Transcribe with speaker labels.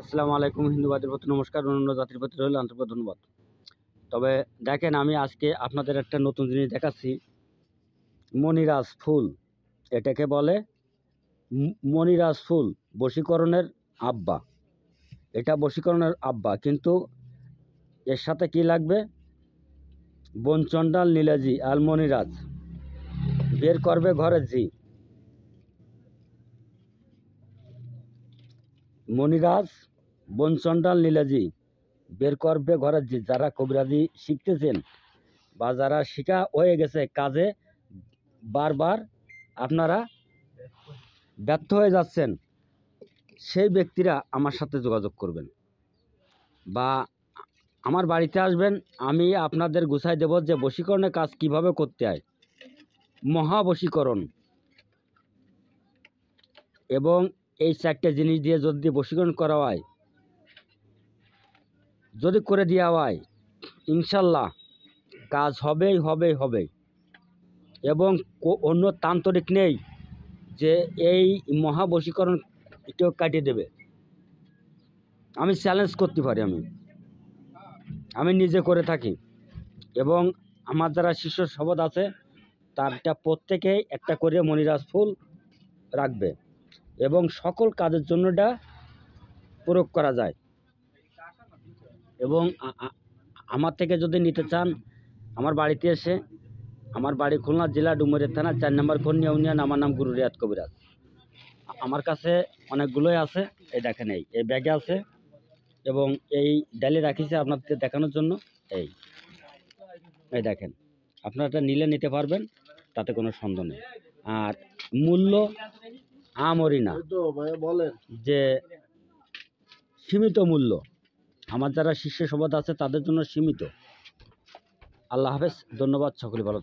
Speaker 1: আসসালামু আলাইকুম। হিন্দুবাদের প্রতি নমস্কার, অন্যান্য জাতির প্রতি রইল আন্তরিক ধন্যবাদ। তবে দেখেন, আমি আজকে আপনাদের একটা নতুন জিনিস দেখাচ্ছি। মনিরাজ ফুল, এটাকে বলে মনিরাজ ফুল, বশীকরণের আব্বা। এটা বশীকরণের আব্বা, কিন্তু এর সাথে কি লাগবে? বনচণ্ডাল নীলাজি আল মনিরাজ, বের করবে ঘরের জি। মনিরাজ, বনচণ্ডাল নীলাজি, বের করবে ঘরের জি। যারা কবিরাজি শিখতেছেন বা যারা শিখা হয়ে গেছে কাজে, বারবার আপনারা ব্যর্থ হয়ে যাচ্ছেন, সেই ব্যক্তিরা আমার সাথে যোগাযোগ করবেন বা আমার বাড়িতে আসবেন। আমি আপনাদের গুছাই দেব যে বশীকরণের কাজ কিভাবে করতে হয়, মহাবশীকরণ। এবং এই চারটে জিনিস দিয়ে যদি বশীকরণ করা হয়, যদি করে দেওয়া হয়, ইনশাল্লাহ কাজ হবেই হবেই হবে। এবং অন্য তান্ত্রিক নেই যে এই মহাবশীকরণ কেউ কাটিয়ে দেবে। আমি চ্যালেঞ্জ করতে পারি, আমি নিজে করে থাকি। এবং আমার যারা শিষ্য শপথ আছে, তারটা প্রত্যেকেই একটা করে মনিরাজ ফুল রাখবে এবং সকল কাজের জন্য এটা প্রয়োগ করা যায়। এবং আমার থেকে যদি নিতে চান, আমার বাড়িতে এসে, আমার বাড়ি খুলনা জেলা ডুমুরিয়া থানা 4 নম্বর কন্যা ইউনিয়ন। আমার নাম গুরু রিয়াদ কবিরাজ। আমার কাছে অনেকগুলোই আছে। এই দেখেন, এই ব্যাগে আছে এবং এই ডালে রাখিছে আপনাদের দেখানোর জন্য। এই এই দেখেন, আপনারা এটা নিতে পারবেন, তাতে কোনো সন্দেহ নেই। আর মূল্য আমরি না, যে সীমিত মূল্য। আমার যারা শিষ্য শপথ আছে তাদের জন্য সীমিত। আল্লাহ হাফেজ, ধন্যবাদ, সকলে ভালো থাকুন।